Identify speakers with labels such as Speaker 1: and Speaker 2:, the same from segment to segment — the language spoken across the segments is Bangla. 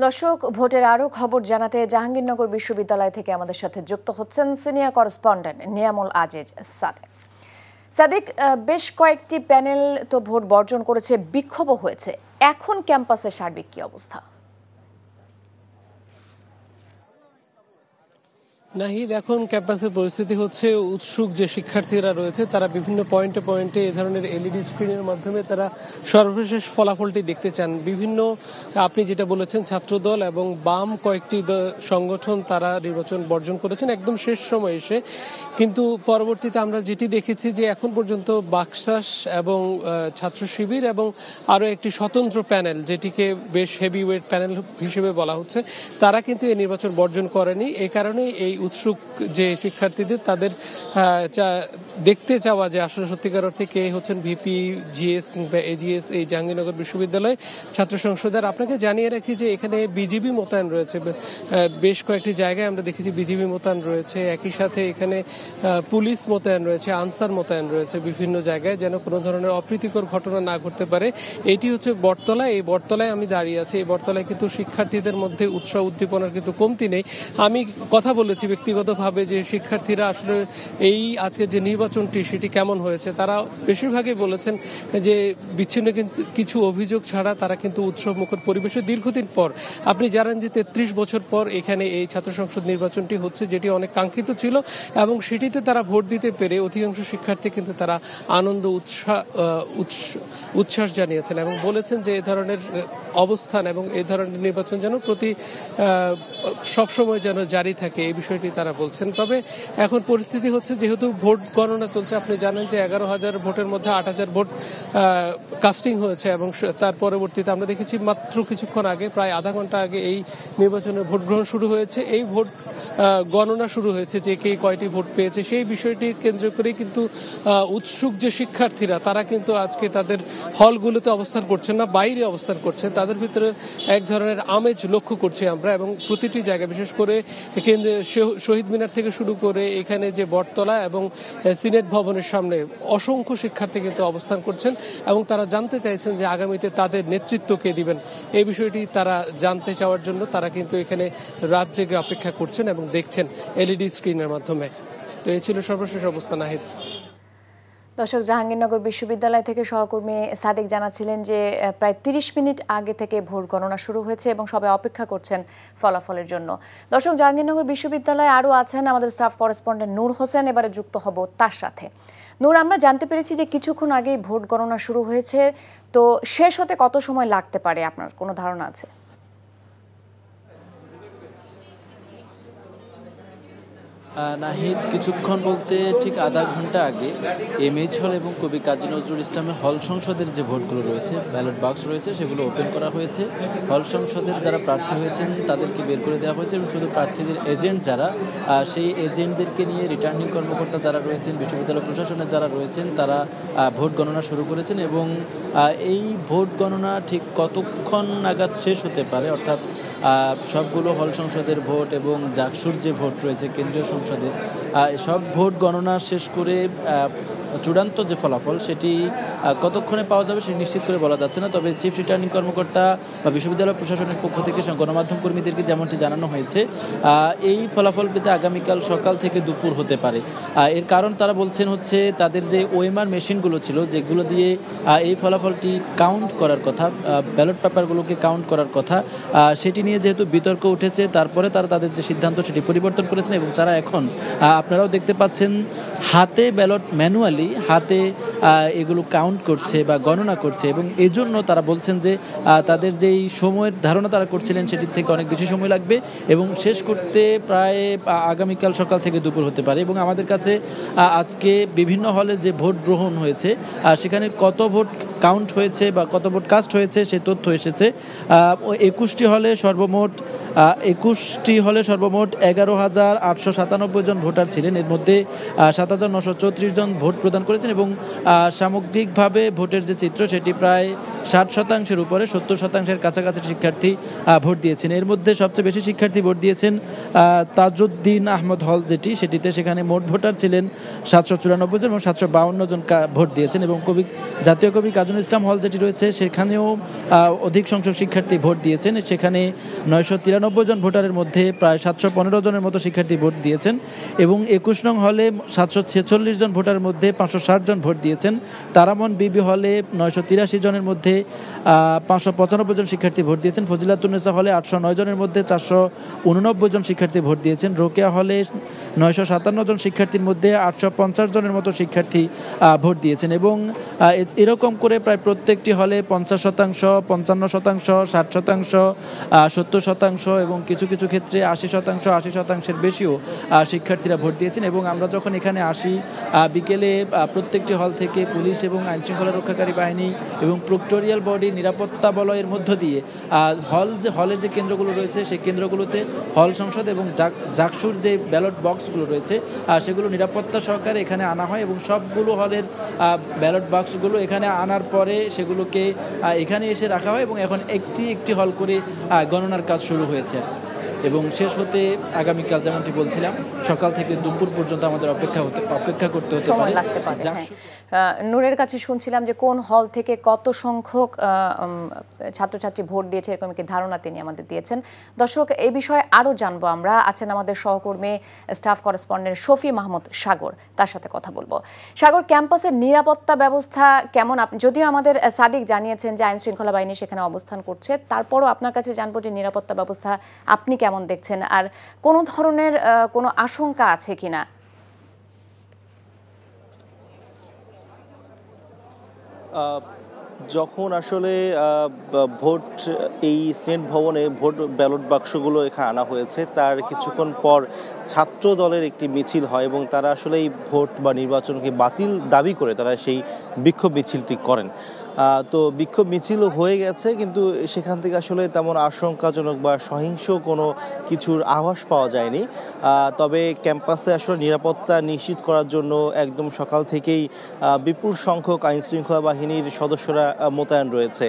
Speaker 1: দর্শক, ভোটের আরও খবর জানাতে জাহাঙ্গীরনগর বিশ্ববিদ্যালয় থেকে আমাদের সাথে যুক্ত হচ্ছেন সিনিয়র করেসপন্ডেন্ট নিয়ামুল আজিজ সাদেক। সাদেক, বেশ কয়েকটি প্যানেল তো ভোট বর্জন করেছে, বিক্ষোভও হয়েছে। এখন ক্যাম্পাসের সার্বিক কি অবস্থা?
Speaker 2: নাহিদ, এখন ক্যাম্পাসের পরিস্থিতি হচ্ছে উৎসুক যে শিক্ষার্থীরা রয়েছে তারা বিভিন্ন পয়েন্টে পয়েন্টে এ ধরনের এলইডি স্ক্রিনের মাধ্যমে তারা সর্বশেষ ফলাফলটি দেখতে চান। বিভিন্ন আপনি যেটা বলেছেন ছাত্রদল এবং বাম কয়েকটি সংগঠন তারা নির্বাচন বর্জন করেছেন একদম শেষ সময় এসে, কিন্তু পরবর্তীতে আমরা যেটি দেখেছি যে এখন পর্যন্ত বাকশাস এবং ছাত্র শিবির এবং আরও একটি স্বতন্ত্র প্যানেল যেটিকে বেশ হেভিওয়েট প্যানেল হিসেবে বলা হচ্ছে তারা কিন্তু এই নির্বাচন বর্জন করেনি। এই কারণে এই উৎসুক যে শিক্ষার্থীদের তাদের দেখতে চাওয়া যে আসলে সত্যিকার অর্থে কে হচ্ছেন ভিপি, জিএস কিংবা এজিএস এই জাহাঙ্গীরনগর বিশ্ববিদ্যালয় ছাত্র সংসদের। আপনাকে জানিয়ে রাখি যে এখানে বিজিবি মোতায়েন রয়েছে, বেশ কয়েকটি জায়গায় আমরা দেখেছি বিজিবি মোতায়েন রয়েছে, একই সাথে এখানে পুলিশ মোতায়েন রয়েছে, আনসার মোতায়েন রয়েছে বিভিন্ন জায়গায়, যেন কোনো ধরনের অপ্রীতিকর ঘটনা না ঘটতে পারে। এটি হচ্ছে বটতলা, এই বটতলায় আমি দাঁড়িয়ে আছি। এই বটতলায় কিন্তু শিক্ষার্থীদের মধ্যে উৎসাহ উদ্দীপনার কিন্তু কমতি নেই। আমি কথা বলেছি ব্যক্তিগতভাবে যে শিক্ষার্থীরা আসলে এই আজকে যে নির্বাচনটি সেটি কেমন হয়েছে, তারা বেশিরভাগই বলেছেন যে বিচ্ছিন্ন কিন্তু কিছু অভিযোগ ছাড়া তারা কিন্তু উৎসব মুখর পরিবেশে দীর্ঘদিন পর, আপনি জানেন যে 33 বছর পর এখানে এই ছাত্র সংসদ নির্বাচনটি হচ্ছে যেটি অনেক কাঙ্ক্ষিত ছিল এবং সেটিতে তারা ভোট দিতে পেরে অধিকাংশ শিক্ষার্থী কিন্তু তারা আনন্দ উচ্ছ্বাস জানিয়েছেন এবং বলেছেন যে এই ধরনের অবস্থান এবং এই ধরনের নির্বাচন যেন সবসময় যেন জারি থাকে, এই বিষয়টি তারা বলছেন। তবে এখন পরিস্থিতি হচ্ছে যেহেতু ভোট গণনা চলছে, আপনি জানেন যে 11,000 ভোটের মধ্যে 8,000 ভোট কাস্টিং হয়েছে এবং তার পরবর্তীতে আমরা দেখেছি মাত্র কিছুক্ষণ আগে, প্রায় আধা ঘন্টা আগে এই নির্বাচনের ভোট গ্রহণ শুরু হয়েছে। এই ভোট গণনা শুরু হয়েছে যে কে কয়টি ভোট পেয়েছে সেই বিষয়টি কেন্দ্র করেই কিন্তু উৎসুক যে শিক্ষার্থীরা তারা কিন্তু আজকে তাদের হলগুলোতে অবস্থান করছেন না, বাইরে অবস্থান করছেন। তাদের ভিতরে এক ধরনের আমেজ লক্ষ্য করছি আমরা এবং প্রতিটি জায়গায়, বিশেষ করে শহীদ মিনার থেকে শুরু করে এখানে যে বটতলা এবং সিনেট ভবনের সামনে অসংখ্য শিক্ষার্থী কিন্তু অবস্থান করছেন এবং তারা জানতে চাইছেন যে আগামীতে তাদের নেতৃত্ব কে দিবেন, এই বিষয়টি তারা জানতে চাওয়ার জন্য তারা কিন্তু এখানে রাত জেগে অপেক্ষা করছেন এবং দেখছেন এলইডি স্ক্রিনের মাধ্যমে। তো এই ছিল সর্বশেষ অবস্থা। নাহিদ।
Speaker 1: দর্শক, জাহাঙ্গীরনগর বিশ্ববিদ্যালয় থেকে সহকর্মী সাদেক জানাচ্ছিলেন যে প্রায় 30 মিনিট আগে থেকে ভোট গণনা শুরু হয়েছে এবং সবাই অপেক্ষা করছেন ফলাফলের জন্য। দর্শক, জাহাঙ্গীরনগর বিশ্ববিদ্যালয়ে আরও আছেন আমাদের স্টাফ করেসপন্ডেন্ট নূর হোসেন, এবারে যুক্ত হব তার সাথে। নূর, আমরা জানতে পেরেছি যে কিছুক্ষণ আগেই ভোট গণনা শুরু হয়েছে, তো শেষ হতে কত সময় লাগতে পারে, আপনার কোনো ধারণা আছে?
Speaker 3: নাহিদ, কিছুক্ষণ বলতে ঠিক আধা ঘন্টা আগে এমএইচ হল এবং কবি কাজী নজরুল ইসলামের হল সংসদের যে ভোটগুলো রয়েছে, ব্যালট বাক্স রয়েছে, সেগুলো ওপেন করা হয়েছে। হল সংসদের যারা প্রার্থী হয়েছেন তাদেরকে বের করে দেওয়া হয়েছে এবং শুধু প্রার্থীদের এজেন্ট যারা, সেই এজেন্টদেরকে নিয়ে রিটার্নিং কর্মকর্তা যারা রয়েছেন, বিশ্ববিদ্যালয় প্রশাসনের যারা রয়েছেন, তারা ভোট গণনা শুরু করেছেন এবং এই ভোট গণনা ঠিক কতক্ষণ নাগাদ শেষ হতে পারে, অর্থাৎ সবগুলো হল সংসদের ভোট এবং জাকসুর যে ভোট রয়েছে কেন্দ্রীয় সংসদের, সব ভোট গণনা শেষ করে চূড়ান্ত যে ফলাফল সেটি কতক্ষণে পাওয়া যাবে সেটি নিশ্চিত করে বলা যাচ্ছে না। তবে চিফ রিটার্নিং কর্মকর্তা বা বিশ্ববিদ্যালয় প্রশাসনের পক্ষ থেকে গণমাধ্যম কর্মীদেরকে যেমনটি জানানো হয়েছে, এই ফলাফল পেতে আগামীকাল সকাল থেকে দুপুর হতে পারে। এর কারণ তারা বলছেন হচ্ছে তাদের যে ওএমআর মেশিনগুলো ছিল যেগুলো দিয়ে এই ফলাফলটি কাউন্ট করার কথা, ব্যালট পেপারগুলোকে কাউন্ট করার কথা, সেটি নিয়ে যেহেতু বিতর্ক উঠেছে, তারপরে তারা তাদের যে সিদ্ধান্ত সেটি পরিবর্তন করেছেন এবং তারা এখন আপনারাও দেখতে পাচ্ছেন হাতে ব্যালট ম্যানুয়ালি হাতে এগুলো কাউন্ট করছে বা গণনা করছে এবং এজন্য তারা বলছেন যে তাদের যেই সময়ের ধারণা তারা করছিলেন সেটির থেকে অনেক বেশি সময় লাগবে এবং শেষ করতে প্রায় আগামীকাল সকাল থেকে দুপুর হতে পারে। এবং আমাদের কাছে আজকে বিভিন্ন হলে যে ভোট গ্রহণ হয়েছে সেখানে কত ভোট কাউন্ট হয়েছে বা কত ভোট কাস্ট হয়েছে সে তথ্য এসেছে। 21টি হলে সর্বমোট 11,897 জন ভোটার ছিলেন। এর মধ্যে 7,934 জন ভোট প্রদান করেছেন এবং সামগ্রিকভাবে ভোটের যে চিত্র সেটি প্রায় 60%-এর উপরে 70%-এর কাছাকাছি শিক্ষার্থী ভোট দিয়েছেন। এর মধ্যে সবচেয়ে বেশি শিক্ষার্থী ভোট দিয়েছেন তাজউদ্দিন আহমদ হল সেটিতে। সেখানে মোট ভোটার ছিলেন 794 জন এবং 752 জন ভোট দিয়েছেন। এবং জাতীয় কবি কাজী নজরুল ইসলাম হল যেটি রয়েছে সেখানেও অধিক সংখ্যক শিক্ষার্থী ভোট দিয়েছেন। সেখানে 993 জন ভোটারের মধ্যে প্রায় 715 জনের মতো শিক্ষার্থী ভোট দিয়েছেন। এবং 21 নং হলে 746 জন ভোটারের মধ্যে 560 জন ভোট দিয়েছেন। তারামন বিবি হলে 983 জনের মধ্যে 595 জন শিক্ষার্থী ভোট দিয়েছেন। ফজিলাতুন্নেসা হলে 809 জনের মধ্যে 489 জন শিক্ষার্থী ভোট দিয়েছেন। রোকেয়া হলে 957 জন শিক্ষার্থীর মধ্যে 850 জনের মতো শিক্ষার্থী ভোট দিয়েছেন। এবং এরকম করে প্রায় প্রত্যেকটি হলে 50%, 55%, 60%, 70% এবং কিছু কিছু ক্ষেত্রে 80%, 80%-এর বেশিও শিক্ষার্থীরা ভোট দিয়েছেন। এবং আমরা যখন এখানে আসি বিকেলে প্রত্যেকটি হল থেকে পুলিশ এবং আইনশৃঙ্খলা রক্ষাকারী বাহিনী এবং প্রক্টোরিয়াল বডি নিরাপত্তা বলয়ের মধ্য দিয়ে হলের যে কেন্দ্রগুলো রয়েছে সেই কেন্দ্রগুলোতে হল সংসদ এবং জাকসুর যে ব্যালট বক্সগুলো রয়েছে সেগুলো নিরাপত্তা সহকারে এখানে আনা হয়। এবং সবগুলো হলের ব্যালট বক্সগুলো এখানে আনার পরে সেগুলোকে এখানে এসে রাখা হয় এবং এখন একটি একটি হল করে গণনার কাজ শুরু হয়েছে। এবং শেষ হতে আগামীকাল যেমনটি বলছিলাম সকাল থেকে দুপুর পর্যন্ত আমাদের অপেক্ষা করতে হতে পারে।
Speaker 1: নূরের কাছে শুনছিলাম যে কোন হল থেকে কত সংখ্যক ছাত্রছাত্রী ভোট দিয়েছে এরকম একটি ধারণা তিনি আমাদের দিয়েছেন। দর্শক, এই বিষয়ে আরও জানবো আমরা। আছেন আমাদের সহকর্মী স্টাফ করেসপন্ডেন্ট শফি মাহমুদ সাগর, তার সাথে কথা বলবো। সাগর, ক্যাম্পাসের নিরাপত্তা ব্যবস্থা কেমন? যদিও আমাদের সাদিক জানিয়েছেন যে আইন শৃঙ্খলা বাহিনী সেখানে অবস্থান করছে, তারপরও আপনার কাছে জানবো যে নিরাপত্তা ব্যবস্থা আপনি কেমন দেখছেন আর কোন ধরনের কোনো আশঙ্কা আছে কিনা?
Speaker 4: যখন আসলে ভোট এই সিনেট ভবনে ভোট ব্যালট বাক্সগুলো এখানে আনা হয়েছে তার কিছুক্ষণ পর ছাত্র দলের একটি মিছিল হয় এবং তারা আসলে এই ভোট বা নির্বাচনকে বাতিল দাবি করে তারা সেই বিক্ষোভ মিছিলটি করেন। তো বিক্ষোভ মিছিল হয়ে গেছে, কিন্তু সেখান থেকে আসলে তেমন আশঙ্কাজনক বা সহিংস কোনো কিছুর আভাস পাওয়া যায়নি। তবে ক্যাম্পাসে আসলে নিরাপত্তা নিশ্চিত করার জন্য একদম সকাল থেকেই বিপুল সংখ্যক আইনশৃঙ্খলা বাহিনীর সদস্যরা মোতায়েন রয়েছে।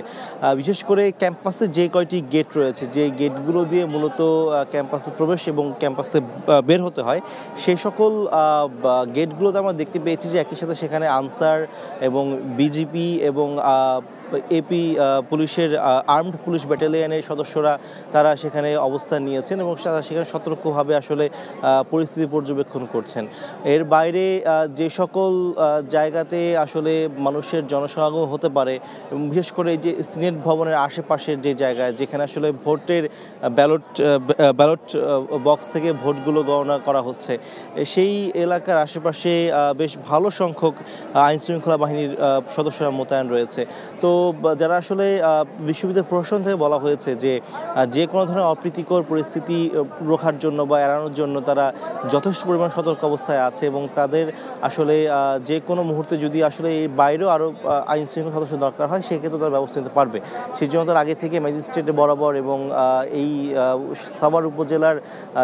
Speaker 4: বিশেষ করে ক্যাম্পাসে যে কয়টি গেট রয়েছে, যে গেটগুলো দিয়ে মূলত ক্যাম্পাসে প্রবেশ এবং ক্যাম্পাসে বের হতে হয়, সেই সকল গেটগুলোতে আমরা দেখতে পেয়েছি যে একই সাথে সেখানে আনসার এবং বিজিপি এবং এপি পুলিশের আর্মড পুলিশ ব্যাটালিয়নের সদস্যরা তারা সেখানে অবস্থান নিয়েছেন এবং সেখানে সতর্কভাবে আসলে পরিস্থিতি পর্যবেক্ষণ করছেন। এর বাইরে যে সকল জায়গাতে আসলে মানুষের জনসমাগম হতে পারে, বিশেষ করে এই যে সিনেট ভবনের আশেপাশের যে জায়গায় যেখানে আসলে ভোটের ব্যালট বক্স থেকে ভোটগুলো গণনা করা হচ্ছে, সেই এলাকার আশেপাশে বেশ ভালো সংখ্যক আইনশৃঙ্খলা বাহিনীর সদস্যরা মোতায়েন রয়েছে। তো যারা আসলে বিশ্ববিদ্যালয় প্রশাসন থেকে বলা হয়েছে যে কোনো ধরনের অপ্রীতিকর পরিস্থিতি রোখার জন্য বা এড়ানোর জন্য তারা যথেষ্ট পরিমাণ সতর্ক অবস্থায় আছে এবং তাদের আসলে যে কোনো মুহূর্তে যদি আসলে এই বাইরেও আরও আইন শৃঙ্খলা সদস্য দরকার হয় সেক্ষেত্রে তারা ব্যবস্থা নিতে পারবে। সেই জন্য তার আগে থেকে ম্যাজিস্ট্রেটে বরাবর এবং এই সাভার উপজেলার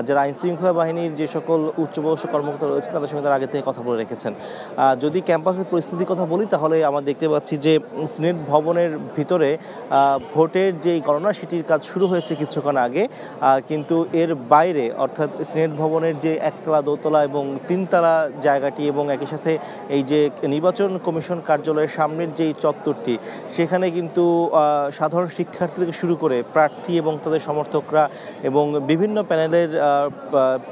Speaker 4: যারা আইন শৃঙ্খলা বাহিনীর যে সকল উচ্চপদস্থ কর্মকর্তা রয়েছে তাদের সঙ্গে তারা আগে থেকে কথা বলে রেখেছেন। যদি ক্যাম্পাসের পরিস্থিতির কথা বলি তাহলে আমরা দেখতে পাচ্ছি যে সিনেট ভবনের ভিতরে ভোটের যে গণনা সেটির কাজ শুরু হয়েছে কিছুক্ষণ আগে, কিন্তু এর বাইরে অর্থাৎ সিনেট ভবনের যে একতলা, দোতলা এবং তিনতলা জায়গাটি এবং একই সাথে এই যে নির্বাচন কমিশন কার্যালয়ের সামনের যেই চত্বরটি, সেখানে কিন্তু সাধারণ শিক্ষার্থী থেকে শুরু করে প্রার্থী এবং তাদের সমর্থকরা এবং বিভিন্ন প্যানেলের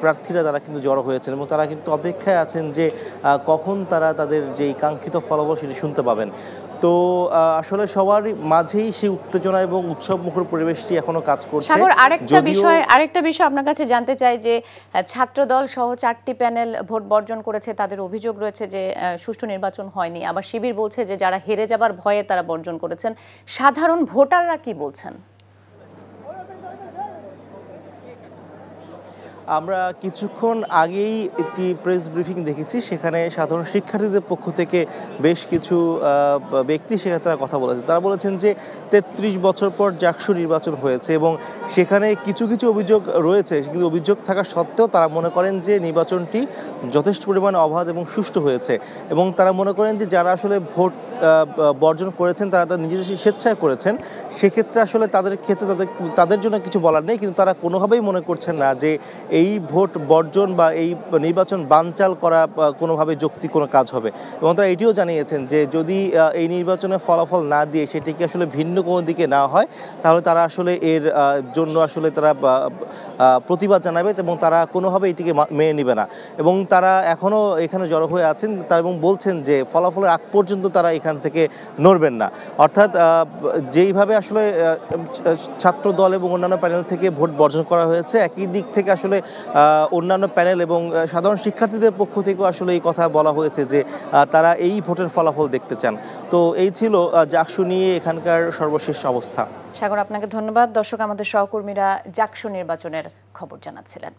Speaker 4: প্রার্থীরা তারা কিন্তু জড়ো হয়েছেন এবং তারা কিন্তু অপেক্ষায় আছেন যে কখন তারা তাদের যেই কাঙ্ক্ষিত ফলাফল সেটি শুনতে পাবেন। তো আসলে সবার মাঝেই সেই উত্তেজনা এবং উৎসব মুখর পরিবেশটি এখনো কাজ করছে।
Speaker 1: সাগর, আরেকটা বিষয় আপনার কাছে জানতে চাই যে ছাত্রদল সহ 4টি প্যানেল ভোট বর্জন করেছে, তাদের অভিযোগ রয়েছে যে সুষ্ঠু নির্বাচন হয়নি। আবার শিবির বলছে যে যারা হেরে যাবার ভয়ে তারা বর্জন করেছেন। সাধারণ ভোটাররা কি বলছেন?
Speaker 4: আমরা কিছুক্ষণ আগেই একটি প্রেস ব্রিফিং দেখেছি, সেখানে সাধারণ শিক্ষার্থীদের পক্ষ থেকে বেশ কিছু ব্যক্তি সেখানে তারা কথা বলেছেন। তারা বলেছেন যে 33 বছর পর জাকসু নির্বাচন হয়েছে এবং সেখানে কিছু কিছু অভিযোগ রয়েছে, কিন্তু অভিযোগ থাকা সত্ত্বেও তারা মনে করেন যে নির্বাচনটি যথেষ্ট পরিমাণে অবাধ এবং সুষ্ঠু হয়েছে এবং তারা মনে করেন যে যারা আসলে ভোট বর্জন করেছেন, তারা নিজেদের স্বেচ্ছায় করেছেন, সেক্ষেত্রে আসলে তাদের ক্ষেত্রে তাদের জন্য কিছু বলার নেই, কিন্তু তারা কোনোভাবেই মনে করছেন না যে এই ভোট বর্জন বা এই নির্বাচন বানচাল করা কোনোভাবে যৌক্তিক কোনো কাজ হবে। এবং তারা এটিও জানিয়েছেন যে যদি এই নির্বাচনের ফলাফল না দিয়ে সেটিকে আসলে ভিন্ন কোনো দিকে না হয়, তাহলে তারা আসলে এর জন্য আসলে তারা প্রতিবাদ জানাবে এবং তারা কোনোভাবে এটিকে মেনে নেবে না। এবং তারা এখনও এখানে জড়ো হয়ে আছেন এবং বলছেন যে ফলাফলের আগ পর্যন্ত তারা এখান থেকে নড়বেন না। অর্থাৎ যেইভাবে আসলে ছাত্র দল এবং অন্যান্য প্যানেল থেকে ভোট বর্জন করা হয়েছে, একই দিক থেকে আসলে অন্যান্য প্যানেল এবং সাধারণ শিক্ষার্থীদের পক্ষ থেকেও আসলে এই কথা বলা হয়েছে যে তারা এই ভোটের ফলাফল দেখতে চান। তো এই ছিল জাকসু নিয়ে এখানকার সর্বশেষ অবস্থা।
Speaker 1: সাগর, আপনাকে ধন্যবাদ। দর্শক, আমাদের সহকর্মীরা জাকসু নির্বাচনের খবর জানাচ্ছিলেন।